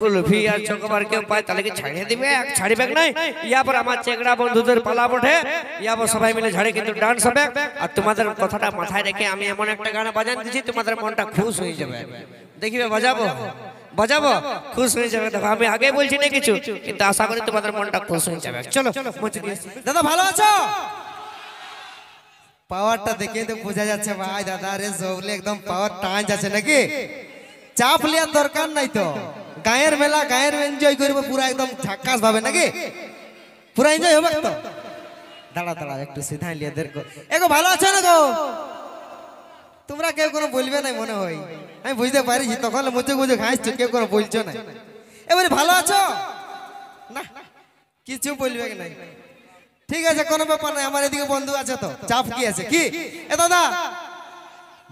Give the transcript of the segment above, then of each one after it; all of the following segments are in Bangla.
কুলফি আর চকোবার কেউ পায় তাহলে কি ছাড়িয়ে দিবে? ছাড়িবে নাই। ইয়ারপর আমার চেকড়া বন্ধুদের পালা ওঠে, ইয়ারপর সবাই মিলে ঝাড়ে কিন্তু ডান্স হবে। আর তোমাদের কথাটা মাথায় রেখে আমি এমন একটা গান বাজান দিচ্ছি, তোমাদের মনটা খুশ হয়ে যাবে। দেখিবে বাজাবো বাজাবো, খুশ হয়ে যাবে। দেখো আমি আগে বলছি না কিছু, কিন্তু আশা করি তোমাদের মনটা খুশ হয়ে যাবে। চলো দাদা, ভালো আছো? পাওয়ারটা দেখে তো বোঝা যাচ্ছে ভাই দাদা রে জৌলে একদম পাওয়ার টান যাচ্ছে নাকি? চাপ লিয়ার দরকার নাই তো, গায়ের মেলা গায়ের এনজয় করবো পুরো একদম ঝাক্কাস ভাবে নাকি? পুরো এনজয় হবে তো। দাঁড়া দাঁড়া একটু সিধা লিয়ে দেখো। এগো ভালো আছো না গো? তোমরা কেউ কোনো বলবে না মনে হয়, আমি বুঝতে পারিছি। তখন মুচে মুচে হাসছো, কেউ কোনো বলছো না। এবারে ভালো আছো না, কিছু বলবে নাই। ঠিক আছে, কোনো ব্যাপার নাই। আমার এদিকে বন্ধু আছে তো, চাপ কি আছে কি? এ দাদা,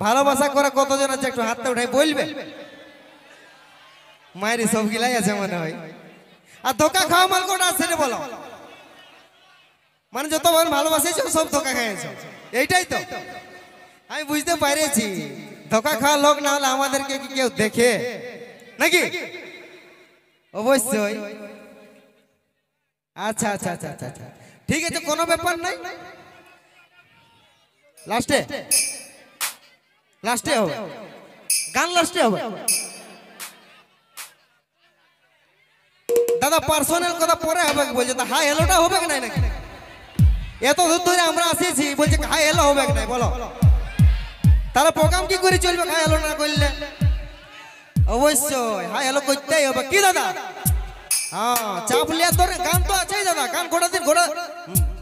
ভালোবাসা করে কতজন আছে একটু হাতটা উঠাই বলবে? মায়ের সব গিলাই আছে মনে হয়। আর ধোকা খাওয়া মাল কোটা আছে রে বলো? মানে যত ভালোবাসেছো সব ধোকা খাইছো, এইটাই তো আমি বুঝতে পারিছি। ধোকা খাওয়া লোক না হলে আমাদেরকে কি কেউ দেখে নাকি? অবশ্যই। আচ্ছা আচ্ছা আচ্ছা আচ্ছা আচ্ছা, ঠিক আছে, কোনো ব্যাপার নাই। লাস্টে লাস্টে হবে গান, লাস্টে হবে। দাদা পার্সোনাল কথা পরে হবে বলছে, তা হাই হ্যালোটা হবে কি নাই নাকি? এত দূর ধরে আমরা আসিছি, বলছে হাই হ্যালো হবে কি নাই বলো? তাহলে প্রোগ্রাম কি করে চলবে হাই হ্যালো না করলে? অবশ্যই হাই হ্যালো করতেই হবে কি দাদা? হ্যাঁ, চাপ লিয়া তোর গান তো আছেই দাদা। গান ঘোড়া দিন ঘোড়া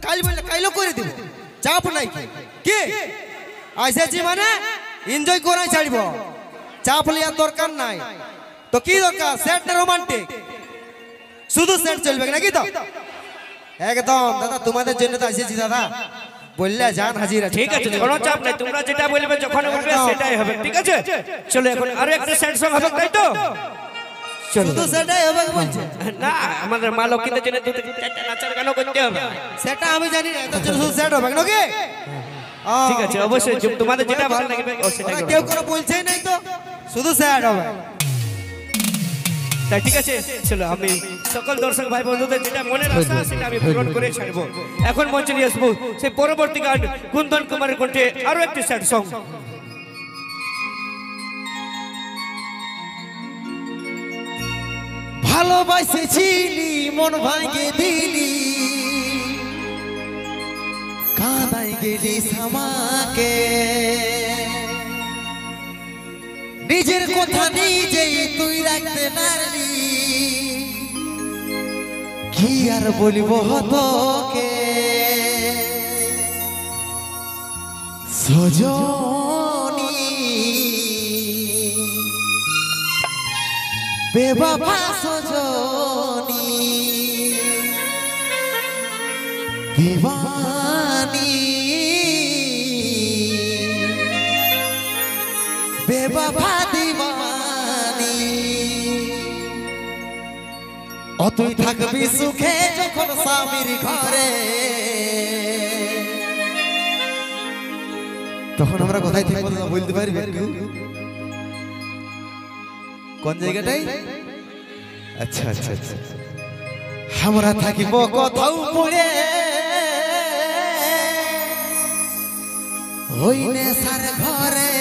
কাল বললে কাইলো করে দিব, চাপ নাই। কি আসেছি মানে এনজয় করাই ছাড়ব, চাপ লিয়ার দরকার নাই। তো কি দরকার? সেট না রোমান্টিক, শুধু সেট চলবে নাকি? তো একদম দাদা, তোমাদের জন্য তো আসেছি দাদা, বললে জান হাজির আছে। ঠিক আছে, কোনো চাপ নাই। তোমরা যেটা বলবে যখন বলবে সেটাই হবে, ঠিক আছে? চলো এখন আরো একটা স্যাড সং হবে, তাই তো? শুধু সেটাই হবে বলছে না, আমাদের মা লক্ষ্মীদের জন্য দুটো চারটা নাচার গানও করতে হবে। সেটা আমি জানি না, তো শুধু সেট হবে নাকি? ঠিক আছে, অবশ্যই তোমাদের যেটা ভালো লাগবে সেটা কেউ কোনো বলছেই নাই তো, শুধু সেট হবে। তাই ঠিক আছে, চলো আমি সকল দর্শক ভাই বন্ধুদের যেটা মনের আশা সেটা আমি পূরণ করে ছাড়বো। এখন মঞ্চে নিয়ে আসবো সেই পরবর্তী গান কুন্দন কুমারের কণ্ঠে আরো একটি স্যাড সং। ভালোবাসেছিলি, মন ভাঙে দিলি, কাঁদাই গেলি আমাকে। নিজের কথা নিজেই তুই রাখতে পারলি, কি আর বলবো তোকে সজনী, বেবাবা সজনী, দিবানী, বেবাবা দিবানী। ও তুই থাকবি সুখে যখন স্বামীর ঘরে, তখন আমরা কোথায় থাকবো বলতে পারবি? কোন জায়গাটাই? আচ্ছা আচ্ছা আচ্ছা, আমরা থাকিব কোথাও পড়ে হইনে সার ঘরে।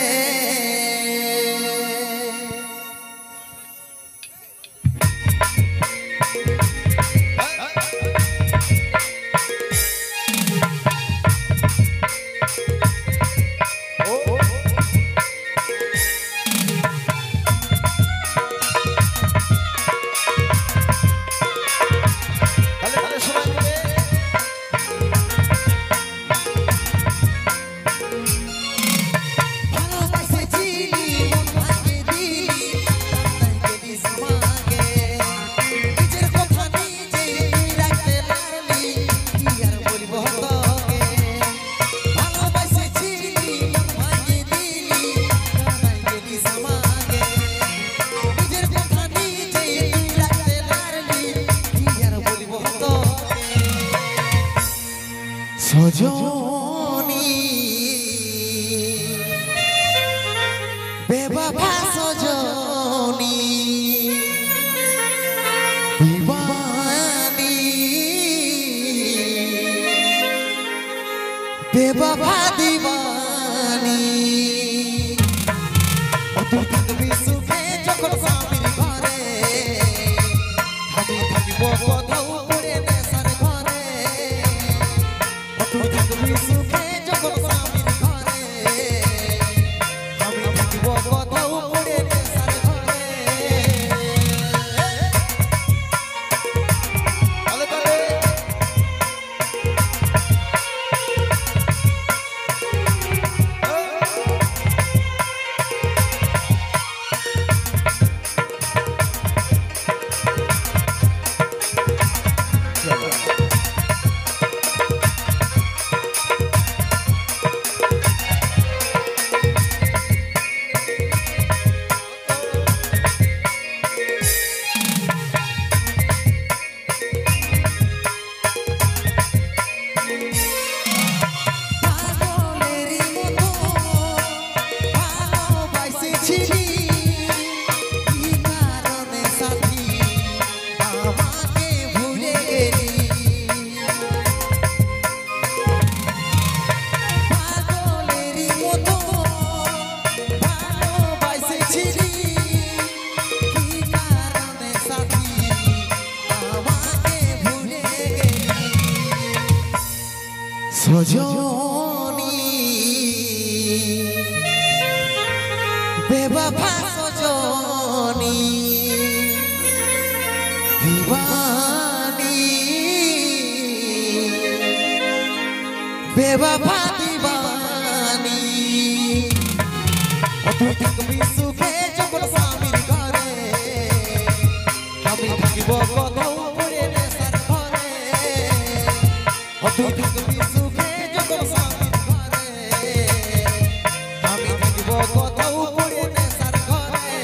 সজনী বেবাবা সজনী दीवानी बेवफा दीवानी তুই থাকবি সুখে যখন স্বামীর ঘরে আমি থাকবো কোথাও পড়ে নেশার ঘরে তুই থাকবি সুখে যখন স্বামীর ঘরে আমি থাকবো কোথাও পড়ে নেশার ঘরে सजनी बेवफा सजनी दीवानी बेवफा दीवानी তুই থাকবি সুখে যখন স্বামীর ঘরে আমি থাকিব কোথাও পড়ে নেশার ঘরে তুই থাকবি সুখে যখন স্বামীর ঘরে আমি থাকিব কোথাও পড়ে নেশার ঘরে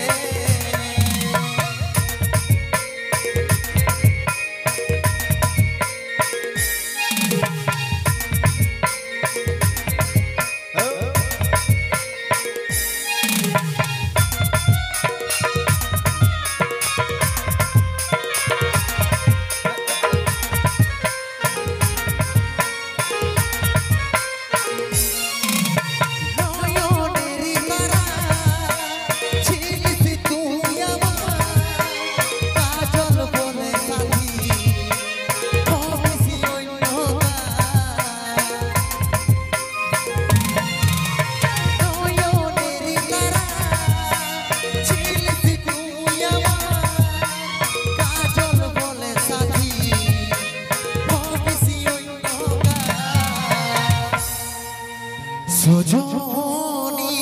सजनी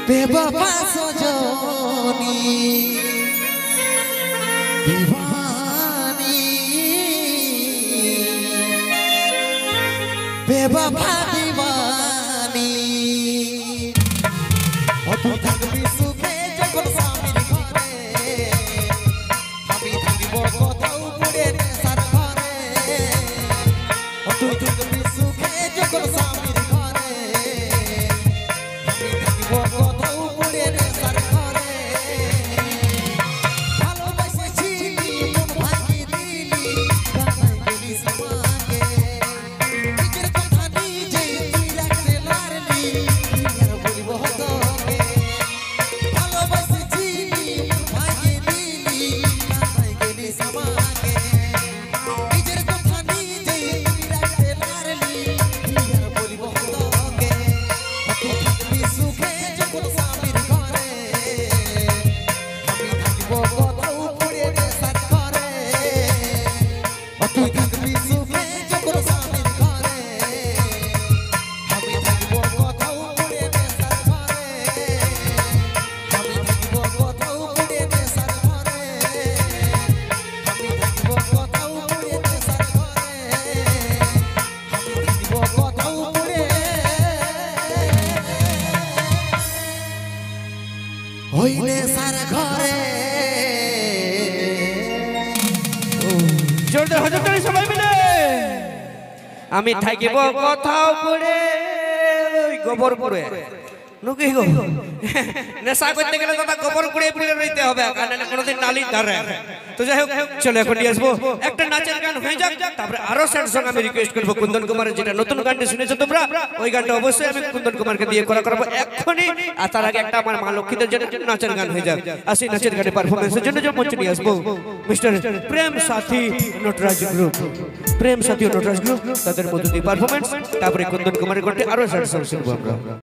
बेवफा सजनी दीवानी बेवफा दीवानी তুই থাকবি সুখে যখন স্বামীর ঘরে আমি থাকিব কোথাও পড়ে নেশার ঘরে তুই থাকবি সুখে যখন স্বামীর ঘরে আমি থাকিব কোথাও পড়ে নেশার ঘরে ভালোবাসেছিলি মন ভাঙিয়ে দিলি কানাই গেলি সমাগে নিজের কথা নিজে তুই রাখতে পারলি আর বলিব তোকে ভালোবাসেছিলি মন ভাঙিয়ে দিলি কানাই গেলি সমাগে নিজের কথা নিজে তুই রাখতে পারলি আর বলিব তোকে তুই থাকবি সুখে যখন স্বামীর ঘরে আমি থাকিব কোথাও পড়ে নেশার ঘরে তুই থাকবি সুখে যখন স্বামীর ঘরে আমি থাকিব কোথাও পড়ে নেশার ঘরে আমি থাকিব কোথাও পড়ে নেশার ঘরে আমি থাকিব কোথাও পড়ে নেশার ঘরে আমি থাকিব কোথাও পড়ে ওই নেশার ঘরে জোরদার হাজার তালি সবাই মিলে আমি থাকিব কোথাও পড়ে ওই গোবরপুরে নুকি গো নেশা করতে গেলে দাদা গোবর কুড়িয়ে পুড়ে রইতে হবে কারণ কোনোদিন নালির ধারে তো যাই হোক চলো এখন নিয়ে আসবো একটা নাচের গান হয়ে যাক তারপরে আরো স্যাড সং আমি রিকোয়েস্ট করবো কুন্দন কুমারের যেটা নতুন গানটি শুনেছো তোমরা ওই গানটা অবশ্যই আমি কুন্দন কুমারকে দিয়ে করা করবো এক্ষুনি আর তার আগে একটা আমার মা লক্ষ্মীদের জন্য নাচের গান হয়ে যাক আর সেই নাচের গানে পারফরমেন্সের জন্য যে মঞ্চে নিয়ে আসবো মিস্টার প্রেম সাথী নটরাজ গ্রুপ প্রেম সাথী ও নটরাজ গ্রুপ তাদের মধ্যে দিয়ে পারফরমেন্স তারপরে কুন্দন কুমারের কণ্ঠে আরো স্যাড সং শুনবো আমরা